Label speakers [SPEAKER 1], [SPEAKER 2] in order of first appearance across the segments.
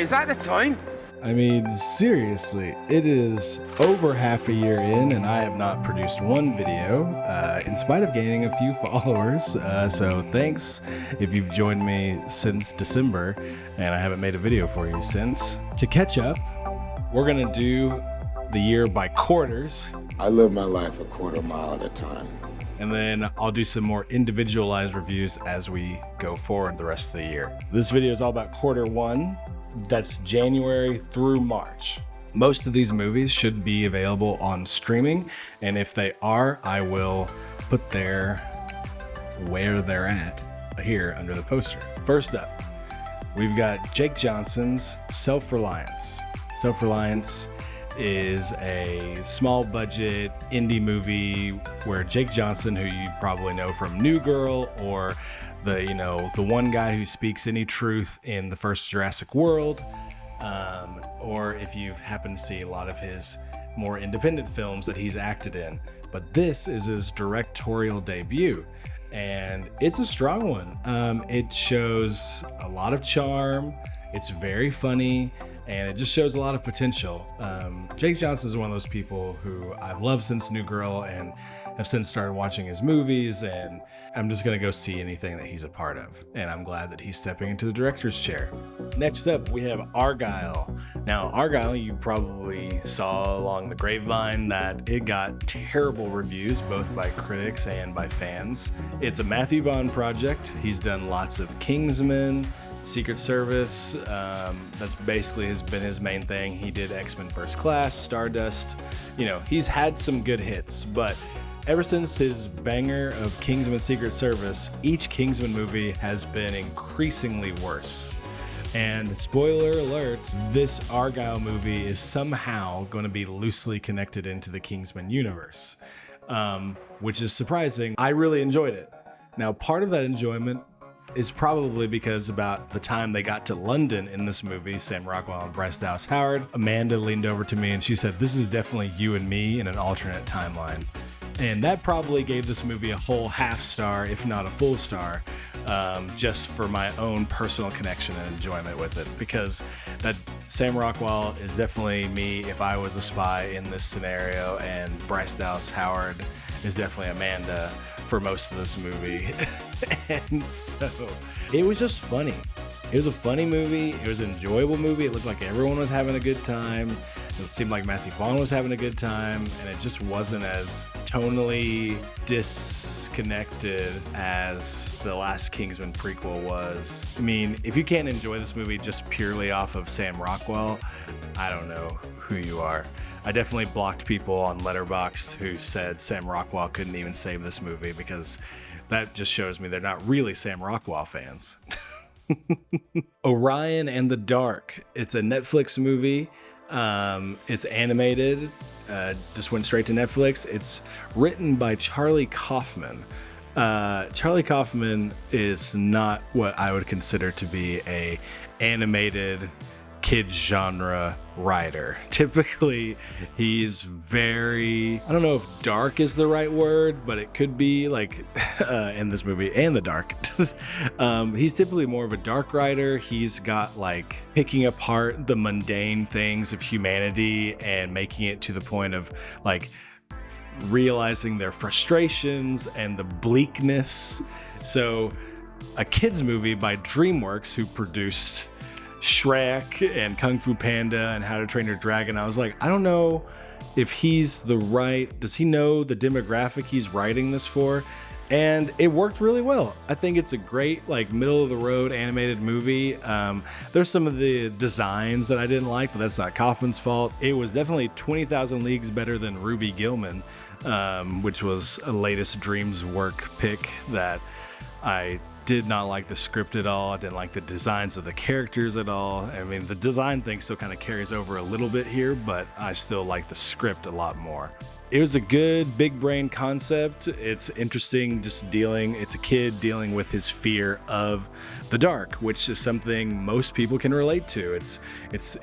[SPEAKER 1] Is that the time?
[SPEAKER 2] I mean, seriously, it is over half a year in, and I have not produced one video, in spite of gaining a few followers. So thanks if you've joined me since December, and I haven't made a video for you since. To catch up, we're gonna do the year by quarters.
[SPEAKER 3] I live my life a quarter mile at a time.
[SPEAKER 2] And then I'll do some more individualized reviews as we go forward the rest of the year. This video is all about quarter one. That's January through March. Most of these movies should be available on streaming, and if they are, I will put where they're at here under the poster. First up, we've got Jake Johnson's Self-Reliance. Self-Reliance is a small budget indie movie where Jake Johnson, who you probably know from New Girl, or the one guy who speaks any truth in the first Jurassic World, or if you've happened to see a lot of his more independent films that he's acted in. But this is his directorial debut, and it's a strong one. It shows a lot of charm. It's very funny, and it just shows a lot of potential. Jake Johnson is one of those people who I've loved since New Girl, and have since started watching his movies, and I'm just gonna go see anything that he's a part of. And I'm glad that he's stepping into the director's chair. Next up, we have Argylle. Now, Argylle, you probably saw along the grapevine that it got terrible reviews, both by critics and by fans. It's a Matthew Vaughn project. He's done lots of Kingsman, Secret Service, that's basically been his main thing. He did X-Men First Class, Stardust. He's had some good hits, but ever since his banger of Kingsman Secret Service, each Kingsman movie has been increasingly worse. And spoiler alert, this Argylle movie is somehow going to be loosely connected into the Kingsman universe, which is surprising. I really enjoyed it. Now, part of that enjoyment is probably because about the time they got to London in this movie, Sam Rockwell and Bryce Dallas Howard, Amanda leaned over to me and she said, "This is definitely you and me in an alternate timeline." And that probably gave this movie a whole half star, if not a full star, just for my own personal connection and enjoyment with it. Because that Sam Rockwell is definitely me if I was a spy in this scenario, and Bryce Dallas Howard is definitely Amanda for most of this movie. And so it was just funny. It was a funny movie. It was an enjoyable movie. It looked like everyone was having a good time. It seemed like Matthew Vaughn was having a good time, and it just wasn't as tonally disconnected as the last Kingsman prequel was. I mean, if you can't enjoy this movie just purely off of Sam Rockwell, I don't know who you are. I definitely blocked people on Letterboxd who said Sam Rockwell couldn't even save this movie, because that just shows me they're not really Sam Rockwell fans. Orion and the Dark. It's a Netflix movie. It's animated, just went straight to Netflix. It's written by Charlie Kaufman. Charlie Kaufman is not what I would consider to be a animated kid genre writer. Typically, he's very, I don't know if dark is the right word, but it could be like in this movie and the dark. He's typically more of a dark writer. He's got like picking apart the mundane things of humanity and making it to the point of like realizing their frustrations and the bleakness. So a kid's movie by DreamWorks, who produced Shrek and Kung Fu Panda and How to Train Your Dragon. I was like, I don't know if he's does he know the demographic he's writing this for? And it worked really well. I think it's a great, like, middle of the road animated movie. There's some of the designs that I didn't like, but that's not Kaufman's fault. It was definitely 20,000 Leagues better than Ruby Gillman, which was a latest Dreams work pick that I did not like the script at all. I didn't like the designs of the characters at all. I mean, the design thing still kind of carries over a little bit here, but I still like the script a lot more. It was a good big brain concept. It's interesting it's a kid dealing with his fear of the dark, which is something most people can relate to. It's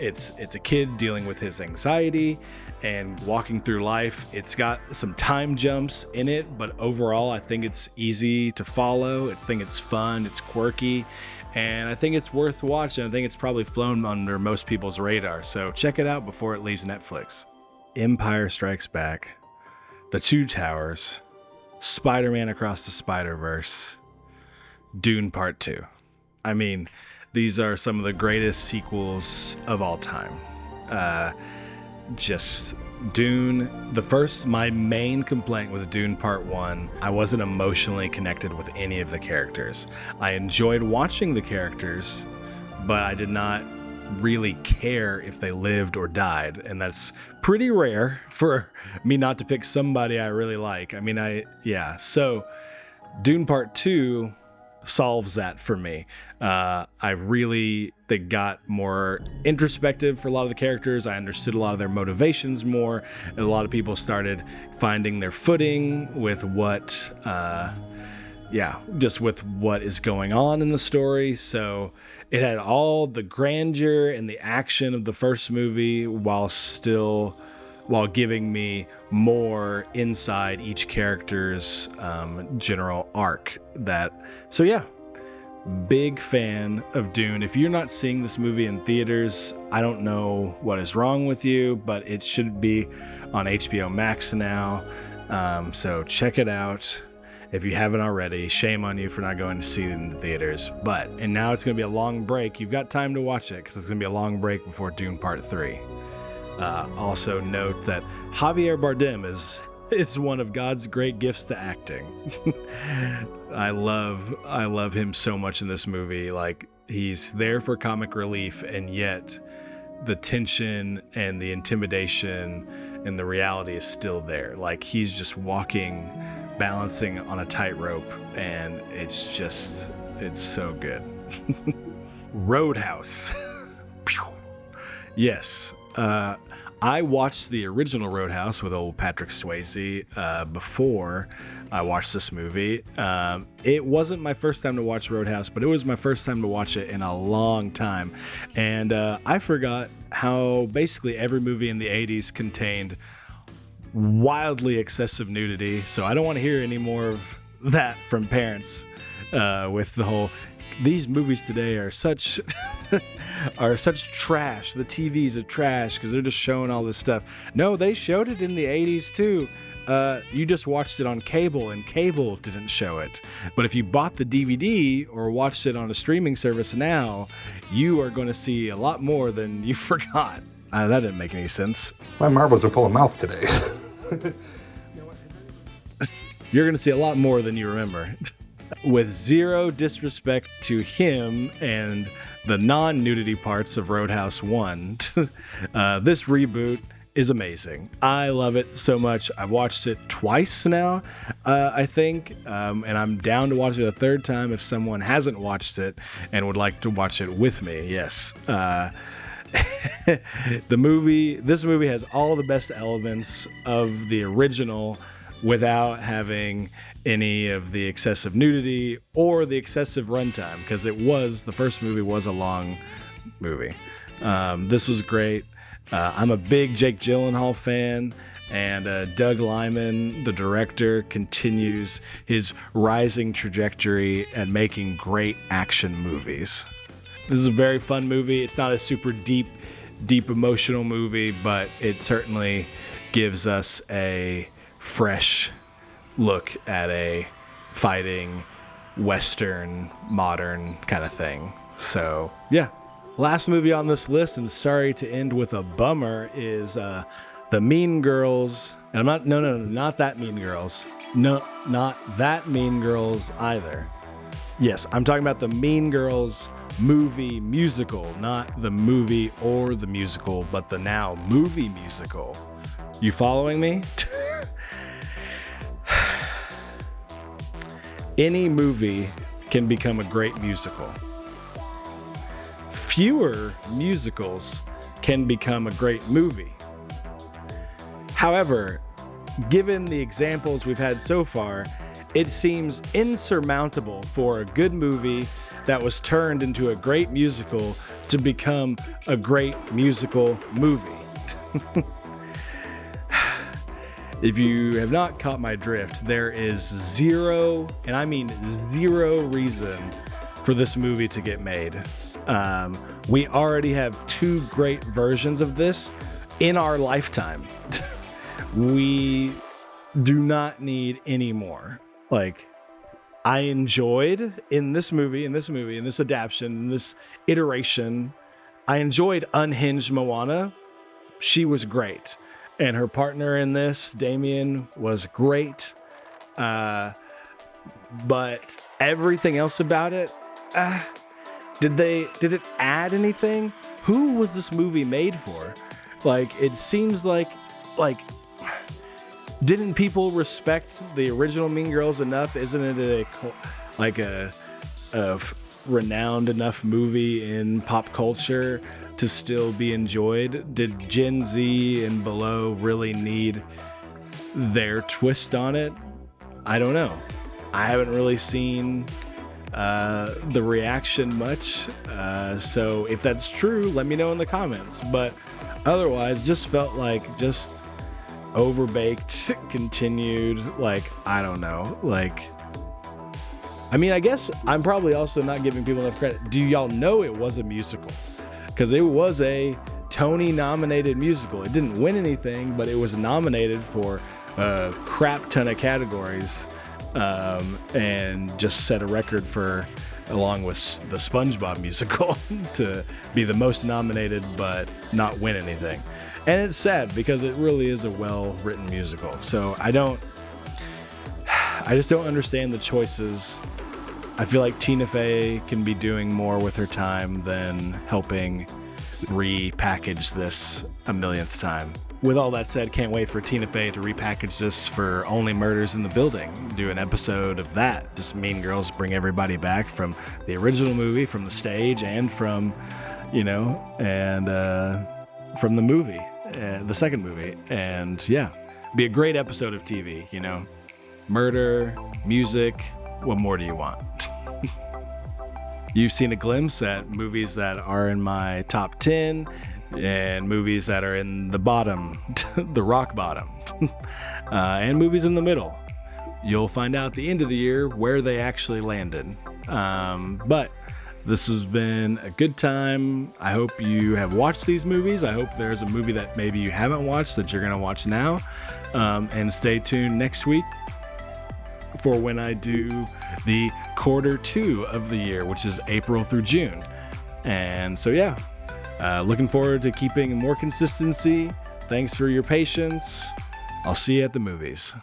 [SPEAKER 2] a kid dealing with his anxiety and walking through life. It's got some time jumps in it, but overall I think it's easy to follow. I think it's fun, it's quirky, and I think it's worth watching. I think it's probably flown under most people's radar. So check it out before it leaves Netflix. Empire Strikes Back, The Two Towers, Spider-Man Across the Spider-Verse, Dune Part 2. I mean, these are some of the greatest sequels of all time. Just Dune, my main complaint with Dune Part 1, I wasn't emotionally connected with any of the characters. I enjoyed watching the characters, but I did not really care if they lived or died, and that's pretty rare for me not to pick somebody I really like. So Dune Part 2 solves that for me. They got more introspective for a lot of the characters. I understood a lot of their motivations more, and a lot of people started finding their footing with with what is going on in the story. So it had all the grandeur and the action of the first movie while giving me more inside each character's general arc. Big fan of Dune. If you're not seeing this movie in theaters, I don't know what is wrong with you, but it should be on HBO Max now. So check it out. If you haven't already, shame on you for not going to see it in the theaters. And now it's going to be a long break. You've got time to watch it because it's going to be a long break before Dune Part 3. Also note that Javier Bardem is one of God's great gifts to acting. I love him so much in this movie. Like, he's there for comic relief, and yet the tension and the intimidation and the reality is still there. Like, he's just balancing on a tightrope, and it's so good. Roadhouse. Yes. I watched the original Roadhouse with old Patrick Swayze before I watched this movie. It wasn't my first time to watch Roadhouse, but it was my first time to watch it in a long time. And I forgot how basically every movie in the 80s contained wildly excessive nudity. So I don't want to hear any more of that from parents with the whole, these movies today are such trash. The TVs are trash because they're just showing all this stuff. No, they showed it in the 80s too. You just watched it on cable, and cable didn't show it. But if you bought the DVD or watched it on a streaming service now, you are going to see a lot more than you forgot. That didn't make any sense.
[SPEAKER 1] My marbles are full of mouth today.
[SPEAKER 2] You're going to see a lot more than you remember. With zero disrespect to him and the non-nudity parts of Roadhouse 1, this reboot is amazing. I love it so much. I've watched it twice now, I think, and I'm down to watch it a third time if someone hasn't watched it and would like to watch it with me. Yes. This movie has all the best elements of the original without having any of the excessive nudity or the excessive runtime, because the first movie was a long movie. This was great. I'm a big Jake Gyllenhaal fan, and Doug Liman, the director, continues his rising trajectory at making great action movies. This is a very fun movie. It's not a super deep emotional movie, but it certainly gives us a fresh look at a fighting Western modern kind of thing. So yeah. Last movie on this list, and sorry to end with a bummer, is The Mean Girls. And not that Mean Girls. No, not that Mean Girls either. Yes, I'm talking about the Mean Girls movie musical, not the movie or the musical, but the now movie musical. You following me? Any movie can become a great musical. Fewer musicals can become a great movie. However, given the examples we've had so far, it seems insurmountable for a good movie that was turned into a great musical to become a great musical movie. If you have not caught my drift, there is zero, and I mean zero reason for this movie to get made. We already have 2 great versions of this in our lifetime. We do not need any more. Like, I enjoyed in this adaptation, in this iteration, I enjoyed Unhinged Moana. She was great. And her partner in this, Damien, was great. But everything else about it, did it add anything? Who was this movie made for? Like, it seems like didn't people respect the original Mean Girls enough? Isn't it a renowned enough movie in pop culture to still be enjoyed? Did Gen Z and below really need their twist on it? I don't know. I haven't really seen the reaction much. So if that's true, let me know in the comments. But otherwise, just felt like just overbaked, continued, like, I don't know. Like, I mean, I guess I'm probably also not giving people enough credit. Do y'all know it was a musical? Because it was a Tony-nominated musical. It didn't win anything, but it was nominated for a crap ton of categories, and just set a record for, along with the SpongeBob musical, to be the most nominated but not win anything. And it's sad because it really is a well-written musical. So I just don't understand the choices. I feel like Tina Fey can be doing more with her time than helping repackage this a millionth time. With all that said, can't wait for Tina Fey to repackage this for Only Murders in the Building. Do an episode of that. Just Mean Girls, bring everybody back from the original movie, from the stage, and from, and from the movie, the second movie. And yeah, be a great episode of TV, Murder, music, what more do you want? You've seen a glimpse at movies that are in my top 10 and movies that are in the bottom, the rock bottom, and movies in the middle. You'll find out at the end of the year where they actually landed. But this has been a good time. I hope you have watched these movies. I hope there's a movie that maybe you haven't watched that you're going to watch now. And stay tuned next week for when I do the quarter 2 of the year, which is April through June. And so, yeah, looking forward to keeping more consistency. Thanks for your patience. I'll see you at the movies.